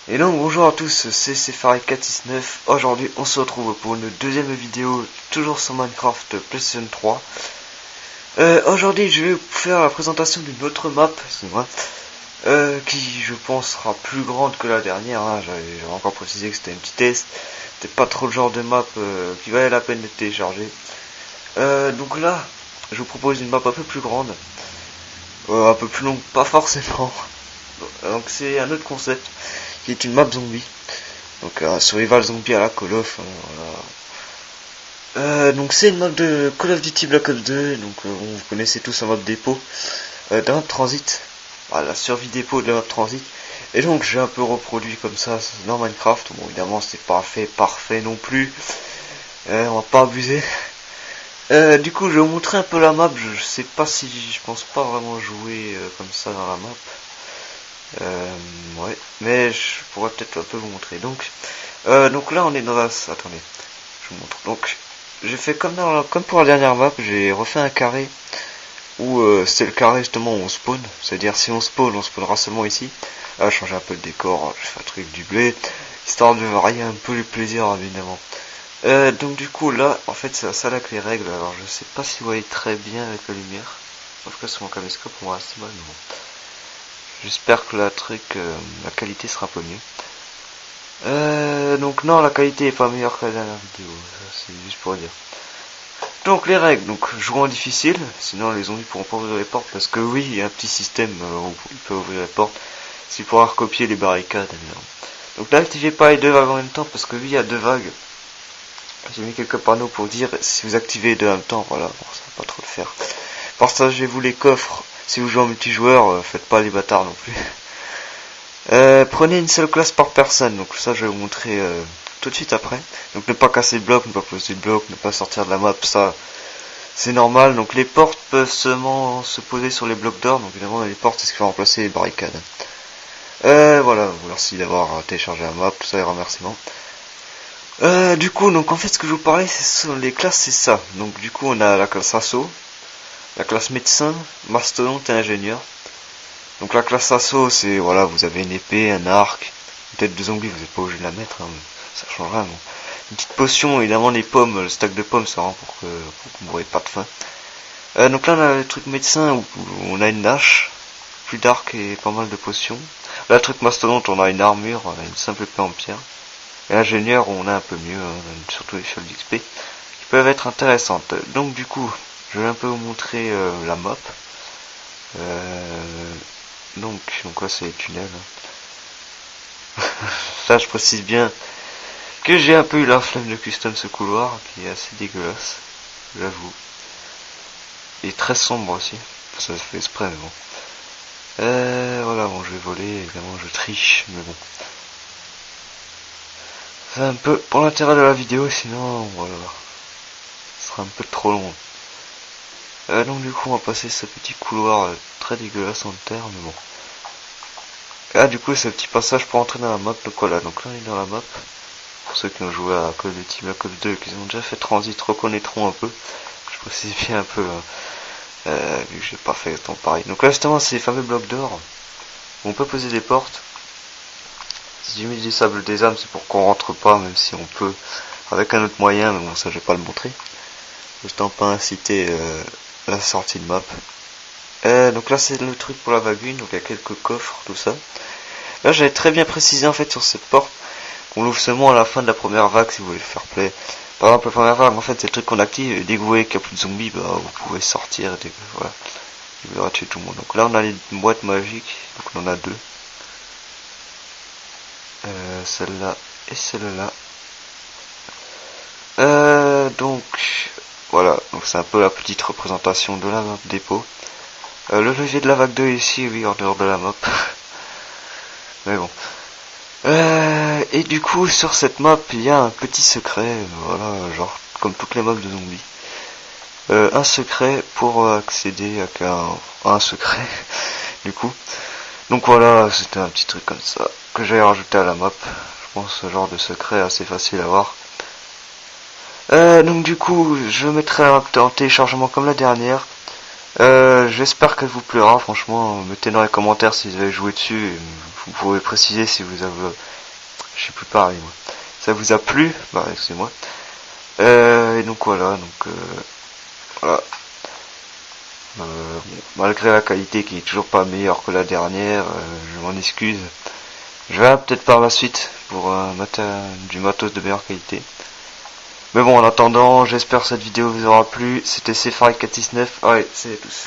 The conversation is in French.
Et donc bonjour à tous, c'est Sefari469. Aujourd'hui on se retrouve pour une deuxième vidéo, toujours sur Minecraft PlayStation 3. Aujourd'hui je vais vous faire la présentation d'une autre map, excusez-moi, qui je pense sera plus grande que la dernière, hein. J'avais encore précisé que c'était un petit test, c'était pas trop le genre de map qui valait la peine d'être téléchargé. Donc là, je vous propose une map un peu plus grande, un peu plus longue, pas forcément. Donc c'est un autre concept qui est une map zombie, donc un survival zombie à la Call of, hein, voilà. Donc c'est une map de Call of Duty Black Ops 2, donc vous connaissez tous en mode dépôt, de la map transit, voilà, la survie dépôt de la map transit. Et donc j'ai un peu reproduit comme ça dans Minecraft. Bon, évidemment c'est pas parfait non plus, on va pas abuser. Du coup je vais vous montrer un peu la map. Je sais pas si je pense pas vraiment jouer comme ça dans la map. Ouais, mais je pourrais peut-être un peu vous montrer. Donc là on est dans la... Attendez, je vous montre. Donc j'ai fait comme pour la dernière map, j'ai refait un carré où c'est le carré justement où on spawn. C'est-à-dire si on spawnera seulement ici. Là j'ai changé un peu le décor, j'ai fait un truc du blé, histoire de varier un peu les plaisirs évidemment. Donc du coup là, en fait c'est ça là que les règles. Alors je sais pas si vous voyez très bien avec la lumière. En tout cas sur mon caméscope on voit assez mal, mais bon. J'espère que la qualité sera un peu mieux. Donc non, la qualité est pas meilleure que la dernière vidéo, ça c'est juste pour dire. Donc les règles, donc jouer en difficile, sinon les zombies pourront pas ouvrir les portes, parce que oui, il y a un petit système où ils peuvent ouvrir les portes, s'il pourra recopier les barricades, évidemment. Donc n'activez pas les deux vagues en même temps, parce que oui, il y a deux vagues. J'ai mis quelques panneaux pour dire, si vous activez les deux en même temps, voilà, bon, ça va pas trop le faire. Partagez-vous les coffres. Si vous jouez en multijoueur, faites pas les bâtards non plus. Prenez une seule classe par personne, donc ça je vais vous montrer tout de suite après. Donc ne pas casser le bloc, ne pas poser le bloc, ne pas sortir de la map, ça c'est normal. Donc les portes peuvent seulement se poser sur les blocs d'or, donc évidemment les portes c'est ce qui va remplacer les barricades. Voilà, merci d'avoir téléchargé la map, tout ça, les remerciements. Du coup, donc en fait ce que je vous parlais, les classes c'est ça. Donc du coup on a la classe assaut, la classe médecin, mastodonte et ingénieur. Donc la classe assaut, c'est voilà, vous avez une épée, un arc, une tête de zombie, vous n'êtes pas obligé de la mettre, hein, ça change rien. Bon. Une petite potion, évidemment les pommes, le stack de pommes, ça rend pour que vous ne mourrez pas de faim. Donc là on a le truc médecin où on a une hache, plus d'arc et pas mal de potions. Là le truc mastodonte, on a une armure, une simple épée en pierre. Et ingénieur, on a un peu mieux, hein, surtout les fioles d'XP, qui peuvent être intéressantes. Donc du coup, je vais un peu vous montrer la map. Donc là c'est les tunnels. Ça je précise bien que j'ai un peu eu la flemme de custom ce couloir qui est assez dégueulasse, j'avoue. Et très sombre aussi. Ça se fait exprès mais bon. Voilà, bon je vais voler, évidemment je triche, mais bon. C'est un peu pour l'intérêt de la vidéo, sinon voilà. Ce sera un peu trop long. Donc du coup on va passer ce petit couloir très dégueulasse en terre, mais bon. Ah du coup c'est un petit passage pour entrer dans la map, donc voilà, donc là on est dans la map. Pour ceux qui ont joué à Call of Duty Black Ops 2 et qui ont déjà fait transit reconnaîtront un peu. Je précise bien un peu, vu que j'ai pas fait tant pareil. Donc là justement c'est les fameux blocs d'or. On peut poser des portes. Si j'ai mis du sable des âmes c'est pour qu'on rentre pas, même si on peut avec un autre moyen, mais bon ça je vais pas le montrer. Justement pas inciter la sortie de map. Donc là c'est le truc pour la vague 1, donc il y a quelques coffres, tout ça. Là j'avais très bien précisé en fait sur cette porte qu'on l'ouvre seulement à la fin de la première vague si vous voulez faire play. Par exemple la première vague en fait c'est le truc qu'on active et dès que vous voyez qu'il n'y a plus de zombies, bah vous pouvez sortir et dès que voilà. Il va tuer tout le monde. Donc là on a les boîtes magiques, donc on en a deux. Celle-là et celle-là. Donc voilà, donc c'est un peu la petite représentation de la map dépôt. Le levier de la vague 2 ici, oui, en dehors de la map. Mais bon. Et du coup, sur cette map, il y a un petit secret, voilà, genre, comme toutes les maps de zombies. Un secret pour accéder à un secret, du coup. Donc voilà, c'était un petit truc comme ça, que j'avais rajouté à la map. Je pense ce genre de secret assez facile à voir. Donc du coup, je mettrai la map en téléchargement comme la dernière. J'espère qu'elle vous plaira, franchement, mettez dans les commentaires si vous avez joué dessus, et vous pouvez préciser si vous avez, je sais plus parler moi, ça vous a plu, bah excusez-moi, et donc voilà, voilà. Bon, malgré la qualité qui est toujours pas meilleure que la dernière, je m'en excuse, je vais peut-être par la suite pour du matos de meilleure qualité. Mais bon, en attendant, j'espère que cette vidéo vous aura plu. C'était Cfari469. Allez, salut à tous.